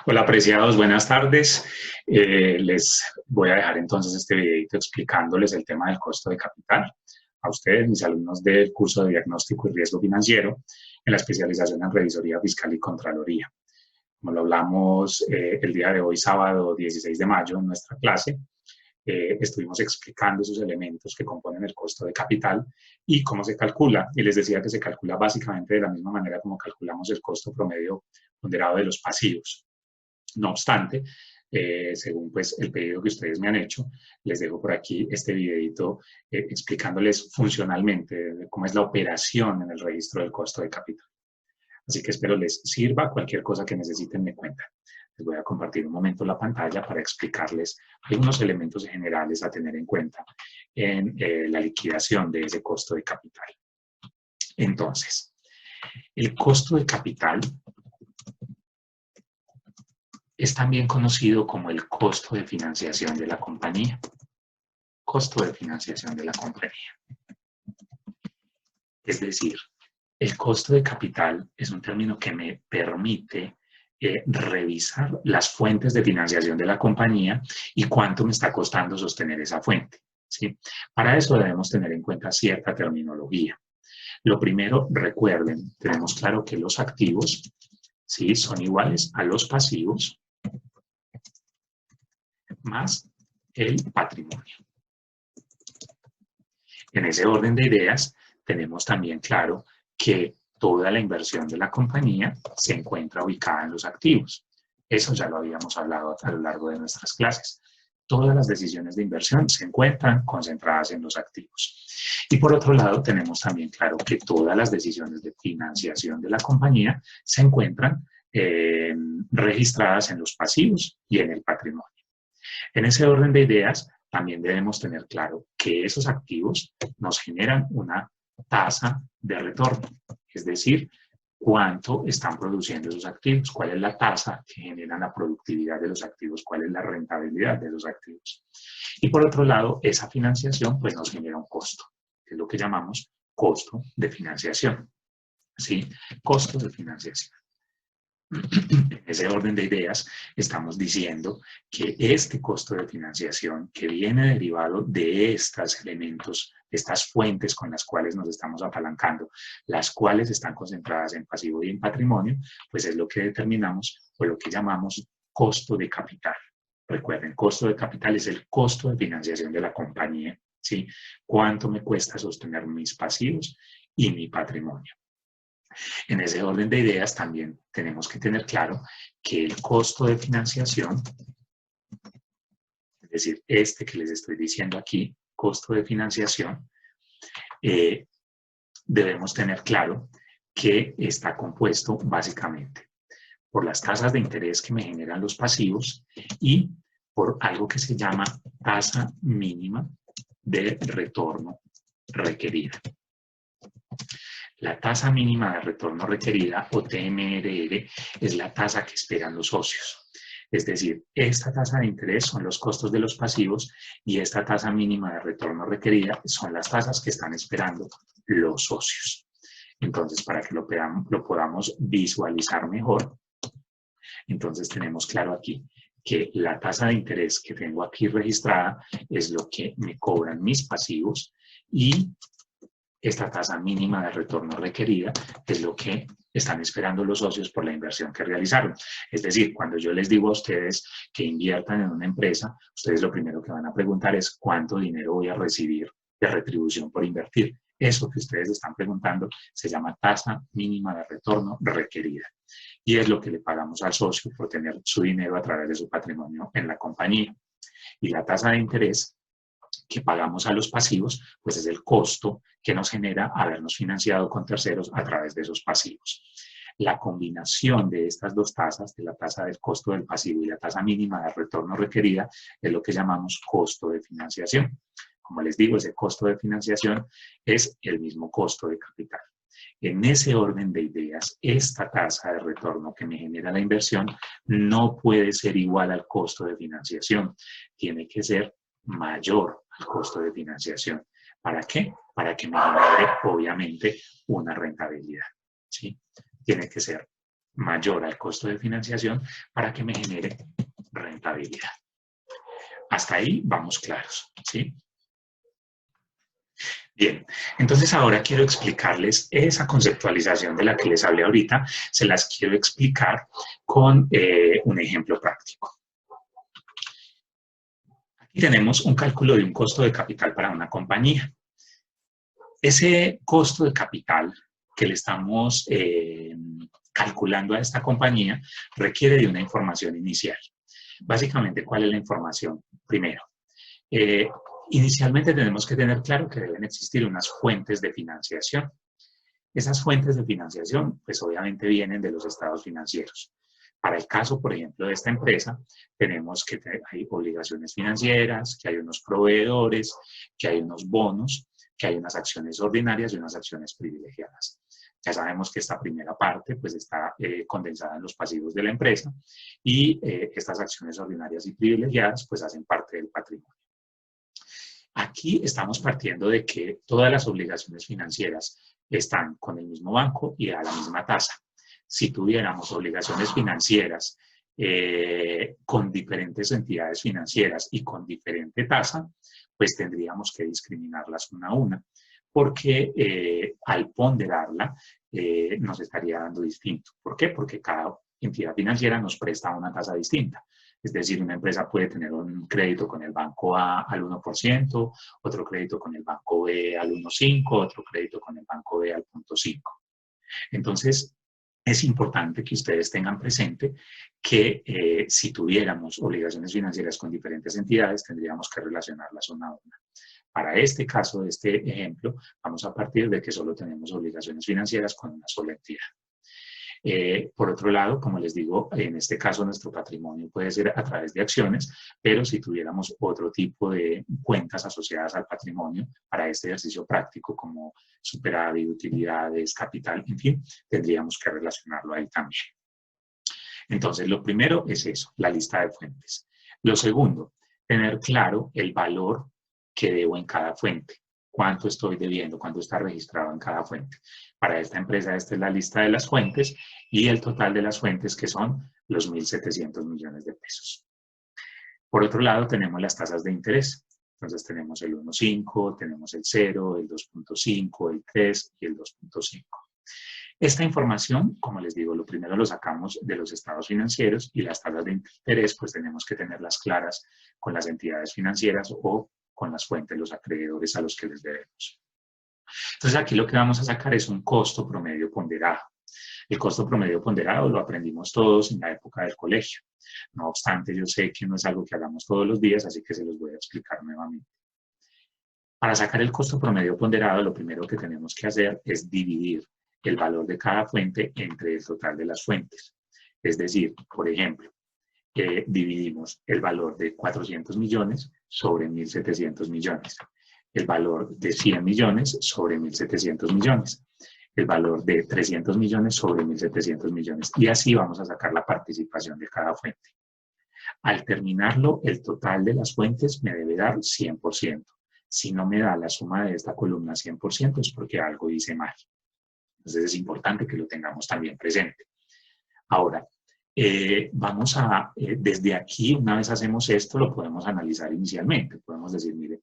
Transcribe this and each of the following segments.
Hola, apreciados, buenas tardes. Les voy a dejar entonces este videito explicándoles el tema del costo de capital a ustedes, mis alumnos del curso de Diagnóstico y Riesgo Financiero en la especialización en Revisoría Fiscal y Contraloría. Como lo hablamos el día de hoy, sábado 16 de mayo, en nuestra clase, estuvimos explicando esos elementos que componen el costo de capital y cómo se calcula. Y les decía que se calcula básicamente de la misma manera como calculamos el costo promedio ponderado de los pasivos. No obstante, según pues el pedido que ustedes me han hecho, les dejo por aquí este videito explicándoles funcionalmente cómo es la operación en el registro del costo de capital. Así que espero les sirva. Cualquier cosa que necesiten me cuentan. Les voy a compartir un momento la pantalla para explicarles algunos elementos generales a tener en cuenta en la liquidación de ese costo de capital. Entonces, el costo de capital es también conocido como el costo de financiación de la compañía. Costo de financiación de la compañía. Es decir, el costo de capital es un término que me permite revisar las fuentes de financiación de la compañía y cuánto me está costando sostener esa fuente, ¿sí? Para eso debemos tener en cuenta cierta terminología. Lo primero, recuerden, tenemos claro que los activos, ¿sí?, son iguales a los pasivos más el patrimonio. En ese orden de ideas, tenemos también claro que toda la inversión de la compañía se encuentra ubicada en los activos. Eso ya lo habíamos hablado a lo largo de nuestras clases. Todas las decisiones de inversión se encuentran concentradas en los activos. Y por otro lado, tenemos también claro que todas las decisiones de financiación de la compañía se encuentran registradas en los pasivos y en el patrimonio. En ese orden de ideas, también debemos tener claro que esos activos nos generan una tasa de retorno, es decir, cuánto están produciendo esos activos, cuál es la tasa que genera la productividad de los activos, cuál es la rentabilidad de los activos. Y por otro lado, esa financiación pues nos genera un costo, que es lo que llamamos costo de financiación. ¿Sí? Costo de financiación. En ese orden de ideas, estamos diciendo que este costo de financiación que viene derivado de estos elementos, estas fuentes con las cuales nos estamos apalancando, las cuales están concentradas en pasivo y en patrimonio, pues es lo que determinamos o lo que llamamos costo de capital. Recuerden, costo de capital es el costo de financiación de la compañía, ¿sí? ¿Cuánto me cuesta sostener mis pasivos y mi patrimonio? En ese orden de ideas también tenemos que tener claro que el costo de financiación, es decir, este que les estoy diciendo aquí, costo de financiación, debemos tener claro que está compuesto básicamente por las tasas de interés que me generan los pasivos y por algo que se llama tasa mínima de retorno requerida. La tasa mínima de retorno requerida, o TMRR, es la tasa que esperan los socios. Es decir, esta tasa de interés son los costos de los pasivos y esta tasa mínima de retorno requerida son las tasas que están esperando los socios. Entonces, para que lo podamos visualizar mejor, entonces tenemos claro aquí que la tasa de interés que tengo aquí registrada es lo que me cobran mis pasivos y esta tasa mínima de retorno requerida es lo que están esperando los socios por la inversión que realizaron. Es decir, cuando yo les digo a ustedes que inviertan en una empresa, ustedes lo primero que van a preguntar es cuánto dinero voy a recibir de retribución por invertir. Eso que ustedes están preguntando se llama tasa mínima de retorno requerida. Y es lo que le pagamos al socio por tener su dinero a través de su patrimonio en la compañía. Y la tasa de interés que pagamos a los pasivos, pues es el costo que nos genera habernos financiado con terceros a través de esos pasivos. La combinación de estas dos tasas, de la tasa del costo del pasivo y la tasa mínima de retorno requerida, es lo que llamamos costo de financiación. Como les digo, ese costo de financiación es el mismo costo de capital. En ese orden de ideas, esta tasa de retorno que me genera la inversión no puede ser igual al costo de financiación. Tiene que ser mayor al costo de financiación. ¿Para qué? Para que me genere, obviamente, una rentabilidad, ¿sí? Tiene que ser mayor al costo de financiación para que me genere rentabilidad. Hasta ahí vamos claros, ¿sí? Bien, entonces ahora quiero explicarles esa conceptualización de la que les hablé ahorita, se las quiero explicar con un ejemplo práctico. Aquí tenemos un cálculo de un costo de capital para una compañía. Ese costo de capital que le estamos calculando a esta compañía requiere de una información inicial. Básicamente, ¿cuál es la información? Primero, inicialmente tenemos que tener claro que deben existir unas fuentes de financiación. Esas fuentes de financiación, pues obviamente vienen de los estados financieros. Para el caso, por ejemplo, de esta empresa, tenemos que hay obligaciones financieras, que hay unos proveedores, que hay unos bonos, que hay unas acciones ordinarias y unas acciones privilegiadas. Ya sabemos que esta primera parte pues, está condensada en los pasivos de la empresa y estas acciones ordinarias y privilegiadas pues, hacen parte del patrimonio. Aquí estamos partiendo de que todas las obligaciones financieras están con el mismo banco y a la misma tasa. Si tuviéramos obligaciones financieras con diferentes entidades financieras y con diferente tasa, pues tendríamos que discriminarlas una a una, porque al ponderarla nos estaría dando distinto. ¿Por qué? Porque cada entidad financiera nos presta una tasa distinta. Es decir, una empresa puede tener un crédito con el banco A al 1%, otro crédito con el banco B al 1,5%, otro crédito con el banco B al 0,5%. Entonces, es importante que ustedes tengan presente que si tuviéramos obligaciones financieras con diferentes entidades, tendríamos que relacionarlas una a una. Para este caso, de este ejemplo, vamos a partir de que solo tenemos obligaciones financieras con una sola entidad. Por otro lado, como les digo, en este caso nuestro patrimonio puede ser a través de acciones, pero si tuviéramos otro tipo de cuentas asociadas al patrimonio para este ejercicio práctico como superávit, utilidades, capital, en fin, tendríamos que relacionarlo ahí también. Entonces, lo primero es eso, la lista de fuentes. Lo segundo, tener claro el valor que debo en cada fuente. Cuánto estoy debiendo, cuánto está registrado en cada fuente. Para esta empresa, esta es la lista de las fuentes y el total de las fuentes, que son los 1.700 millones de pesos. Por otro lado, tenemos las tasas de interés. Entonces, tenemos el 1,5, tenemos el 0, el 2,5, el 3 y el 2,5. Esta información, como les digo, lo primero lo sacamos de los estados financieros y las tasas de interés, pues tenemos que tenerlas claras con las entidades financieras o con las fuentes, los acreedores a los que les debemos. Entonces aquí lo que vamos a sacar es un costo promedio ponderado. El costo promedio ponderado lo aprendimos todos en la época del colegio. No obstante, yo sé que no es algo que hagamos todos los días, así que se los voy a explicar nuevamente. Para sacar el costo promedio ponderado, lo primero que tenemos que hacer es dividir el valor de cada fuente entre el total de las fuentes. Es decir, por ejemplo, dividimos el valor de 400 millones sobre 1.700 millones, el valor de 100 millones sobre 1.700 millones, el valor de 300 millones sobre 1.700 millones, y así vamos a sacar la participación de cada fuente. Al terminarlo, el total de las fuentes me debe dar 100%. Si no me da la suma de esta columna 100% es porque algo hice mal. Entonces es importante que lo tengamos también presente. Ahora, vamos a, desde aquí, una vez hacemos esto, lo podemos analizar inicialmente. Podemos decir, mire,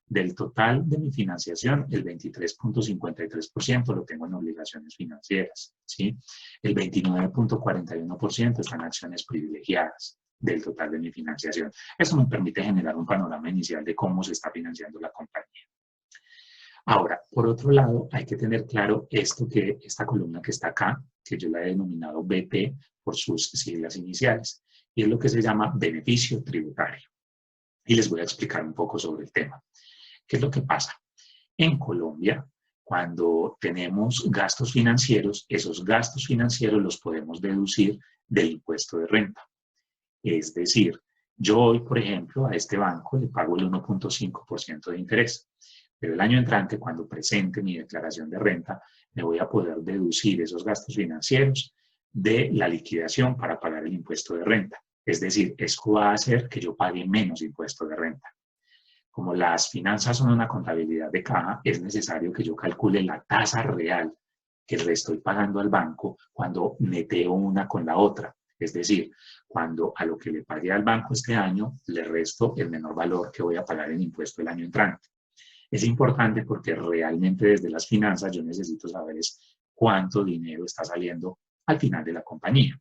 del total de mi financiación, el 23,53% lo tengo en obligaciones financieras, ¿sí? El 29,41% está en acciones privilegiadas del total de mi financiación. Eso me permite generar un panorama inicial de cómo se está financiando la compañía. Ahora, por otro lado, hay que tener claro esta columna que está acá, que yo la he denominado BP por sus siglas iniciales, y es lo que se llama beneficio tributario. Y les voy a explicar un poco sobre el tema. ¿Qué es lo que pasa? En Colombia, cuando tenemos gastos financieros, esos gastos financieros los podemos deducir del impuesto de renta. Es decir, yo hoy, por ejemplo, a este banco le pago el 1,5% de interés. Pero el año entrante, cuando presente mi declaración de renta, me voy a poder deducir esos gastos financieros de la liquidación para pagar el impuesto de renta. Es decir, esto va a hacer que yo pague menos impuesto de renta. Como las finanzas son una contabilidad de caja, es necesario que yo calcule la tasa real que le estoy pagando al banco cuando neteo una con la otra. Es decir, cuando a lo que le pagué al banco este año le resto el menor valor que voy a pagar en impuesto el año entrante. Es importante porque realmente desde las finanzas yo necesito saber es cuánto dinero está saliendo al final de la compañía.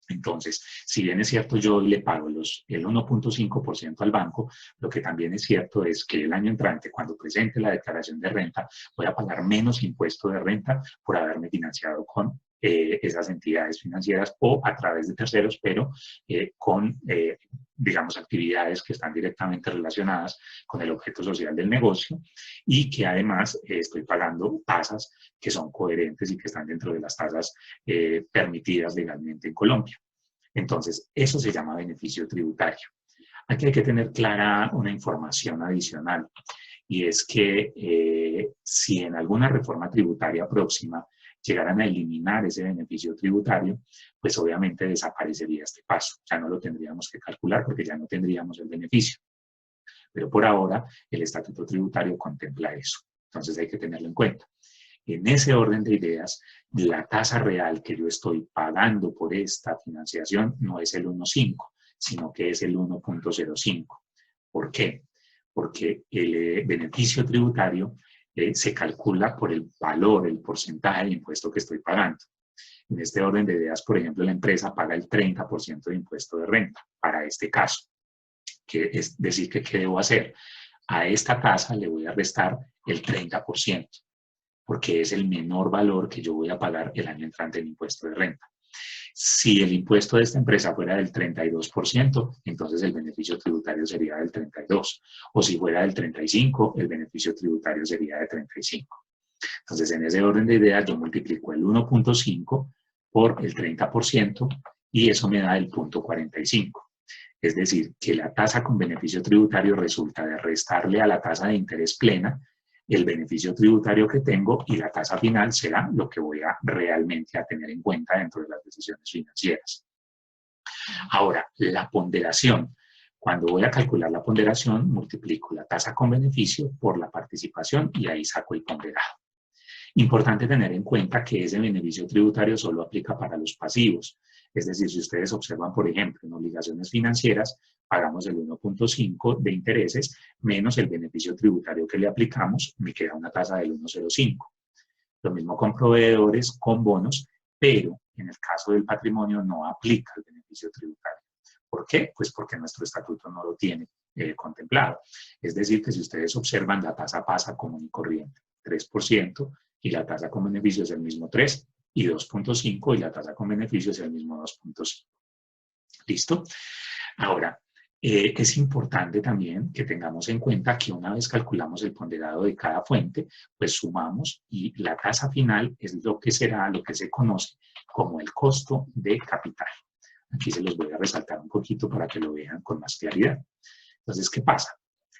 Entonces, si bien es cierto, yo hoy le pago el 1.5% al banco, lo que también es cierto es que el año entrante, cuando presente la declaración de renta, voy a pagar menos impuesto de renta por haberme financiado con esas entidades financieras o a través de terceros, pero con, digamos, actividades que están directamente relacionadas con el objeto social del negocio y que además estoy pagando tasas que son coherentes y que están dentro de las tasas permitidas legalmente en Colombia. Entonces, eso se llama beneficio tributario. Aquí hay que tener clara una información adicional y es que si en alguna reforma tributaria próxima llegaran a eliminar ese beneficio tributario, pues obviamente desaparecería este paso. Ya no lo tendríamos que calcular porque ya no tendríamos el beneficio. Pero por ahora el estatuto tributario contempla eso. Entonces hay que tenerlo en cuenta. En ese orden de ideas, la tasa real que yo estoy pagando por esta financiación no es el 1.5, sino que es el 1.05. ¿Por qué? Porque el beneficio tributario se calcula por el valor, el porcentaje de impuesto que estoy pagando. En este orden de ideas, por ejemplo, la empresa paga el 30% de impuesto de renta para este caso. Que es decir, que ¿qué debo hacer? A esta tasa le voy a restar el 30%, porque es el menor valor que yo voy a pagar el año entrante en impuesto de renta. Si el impuesto de esta empresa fuera del 32%, entonces el beneficio tributario sería del 32%. O si fuera del 35%, el beneficio tributario sería de 35%. Entonces, en ese orden de ideas, yo multiplico el 1.5 por el 30% y eso me da el 0.45. Es decir, que la tasa con beneficio tributario resulta de restarle a la tasa de interés plena el beneficio tributario que tengo y la tasa final será lo que voy a realmente a tener en cuenta dentro de las decisiones financieras. Ahora, la ponderación. Cuando voy a calcular la ponderación, multiplico la tasa con beneficio por la participación y ahí saco el ponderado. Importante tener en cuenta que ese beneficio tributario solo aplica para los pasivos. Es decir, si ustedes observan, por ejemplo, en obligaciones financieras, pagamos el 1.5 de intereses menos el beneficio tributario que le aplicamos, me queda una tasa del 1.05. Lo mismo con proveedores, con bonos, pero en el caso del patrimonio no aplica el beneficio tributario. ¿Por qué? Pues porque nuestro estatuto no lo tiene contemplado. Es decir, que si ustedes observan, la tasa pasa común y corriente, 3%, y la tasa con beneficio es el mismo 3, y 2.5, y la tasa con beneficio es el mismo 2.5. ¿Listo? Ahora, es importante también que tengamos en cuenta que una vez calculamos el ponderado de cada fuente, pues sumamos y la tasa final es lo que será, lo que se conoce como el costo de capital. Aquí se los voy a resaltar un poquito para que lo vean con más claridad. Entonces, ¿qué pasa?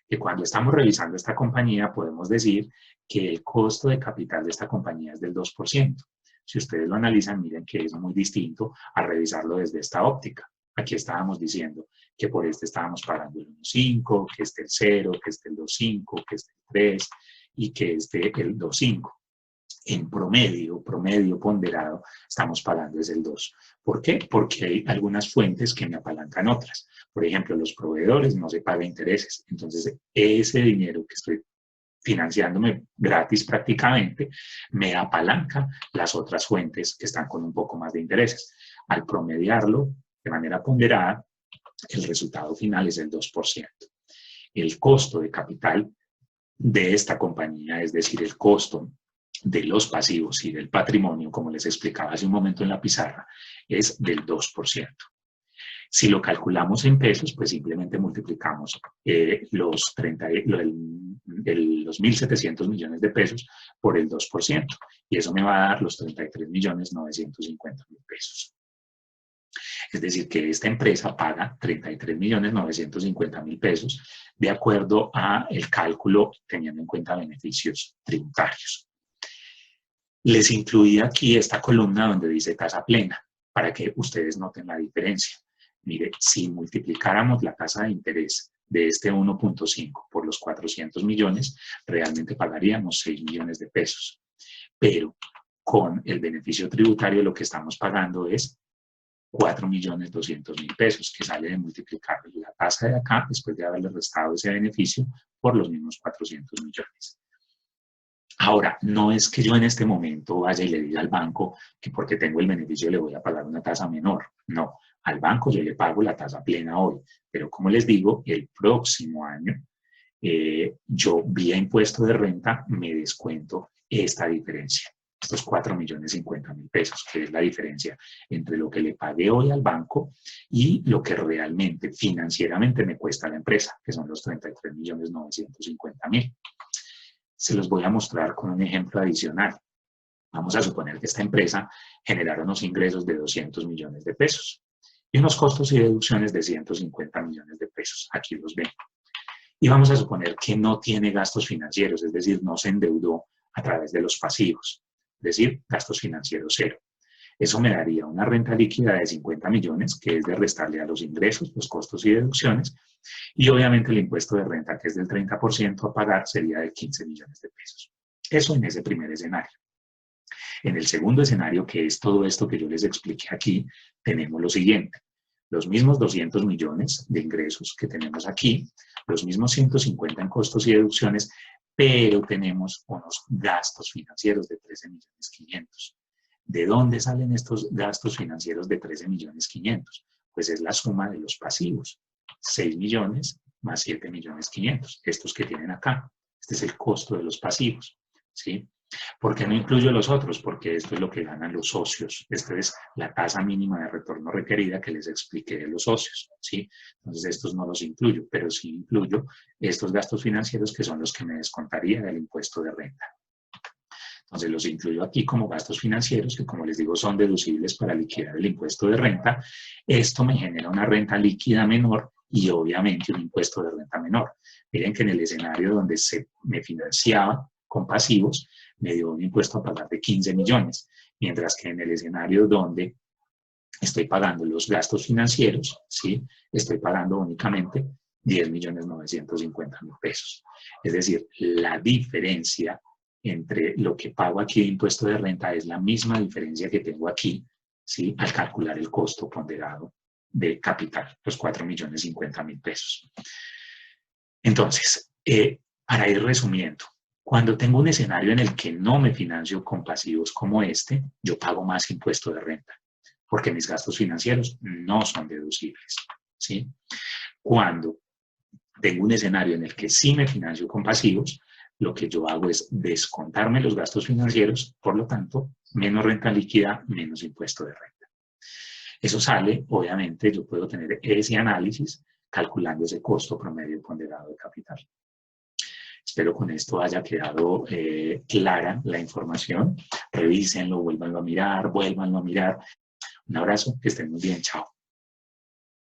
Que cuando estamos revisando esta compañía podemos decir que el costo de capital de esta compañía es del 2%. Si ustedes lo analizan, miren que es muy distinto a revisarlo desde esta óptica. Aquí estábamos diciendo que por este estábamos pagando el 1.5, que este el 0, que este el 2.5, que este el 3 y que este el 2.5. En promedio ponderado, estamos pagando es el 2. ¿Por qué? Porque hay algunas fuentes que me apalancan otras. Por ejemplo, los proveedores no se pagan intereses. Entonces, ese dinero que estoy financiándome gratis prácticamente, me apalanca las otras fuentes que están con un poco más de intereses. Al promediarlo de manera ponderada, el resultado final es el 2%. El costo de capital de esta compañía, es decir, el costo de los pasivos y del patrimonio, como les explicaba hace un momento en la pizarra, es del 2%. Si lo calculamos en pesos, pues simplemente multiplicamos los 1.700 millones de pesos por el 2%, y eso me va a dar los 33.950.000 pesos. Es decir, que esta empresa paga 33.950.000 pesos de acuerdo a el cálculo teniendo en cuenta beneficios tributarios. Les incluí aquí esta columna donde dice tasa plena, para que ustedes noten la diferencia. Mire, si multiplicáramos la tasa de interés de este 1.5 por los 400 millones, realmente pagaríamos 6 millones de pesos. Pero con el beneficio tributario lo que estamos pagando es 4.200.000 pesos, que sale de multiplicar la tasa de acá, después de haberle restado ese beneficio, por los mismos 400 millones. Ahora, no es que yo en este momento vaya y le diga al banco que porque tengo el beneficio le voy a pagar una tasa menor. No, al banco yo le pago la tasa plena hoy, pero como les digo, el próximo año yo vía impuesto de renta me descuento esta diferencia, estos 4.050.000 pesos, que es la diferencia entre lo que le pagué hoy al banco y lo que realmente financieramente me cuesta la empresa, que son los 33.950.000. Se los voy a mostrar con un ejemplo adicional. Vamos a suponer que esta empresa generara unos ingresos de 200 millones de pesos y unos costos y deducciones de 150 millones de pesos. Aquí los ven. Y vamos a suponer que no tiene gastos financieros, es decir, no se endeudó a través de los pasivos, es decir, gastos financieros cero. Eso me daría una renta líquida de 50 millones, que es de restarle a los ingresos, los costos y deducciones, y obviamente el impuesto de renta, que es del 30% a pagar, sería de 15 millones de pesos. Eso en ese primer escenario. En el segundo escenario, que es todo esto que yo les expliqué aquí, tenemos lo siguiente. Los mismos 200 millones de ingresos que tenemos aquí, los mismos 150 en costos y deducciones, pero tenemos unos gastos financieros de 13.500.000. ¿De dónde salen estos gastos financieros de 13.500.000? Pues es la suma de los pasivos. 6 millones más 7.500.000. Estos que tienen acá. Este es el costo de los pasivos. ¿Sí? ¿Por qué no incluyo los otros? Porque esto es lo que ganan los socios. Esta es la tasa mínima de retorno requerida que les expliqué de los socios. ¿Sí? Entonces estos no los incluyo, pero sí incluyo estos gastos financieros que son los que me descontaría del impuesto de renta. Entonces los incluyo aquí como gastos financieros que, como les digo, son deducibles para liquidar el impuesto de renta. Esto me genera una renta líquida menor y obviamente un impuesto de renta menor. Miren que en el escenario donde me financiaba con pasivos, me dio un impuesto a pagar de 15 millones, mientras que en el escenario donde estoy pagando los gastos financieros, ¿sí? Estoy pagando únicamente 10.950.000 pesos. Es decir, la diferencia entre lo que pago aquí de impuesto de renta es la misma diferencia que tengo aquí, ¿sí? Al calcular el costo ponderado de capital, los 4.050.000 pesos. Entonces, para ir resumiendo, cuando tengo un escenario en el que no me financio con pasivos como este, yo pago más impuesto de renta, porque mis gastos financieros no son deducibles, ¿sí? Cuando tengo un escenario en el que sí me financio con pasivos, lo que yo hago es descontarme los gastos financieros, por lo tanto, menos renta líquida, menos impuesto de renta. Eso sale, obviamente, yo puedo tener ese análisis calculando ese costo promedio ponderado de capital. Espero con esto haya quedado clara la información. Revísenlo, vuélvanlo a mirar. Un abrazo, que estén muy bien, chao.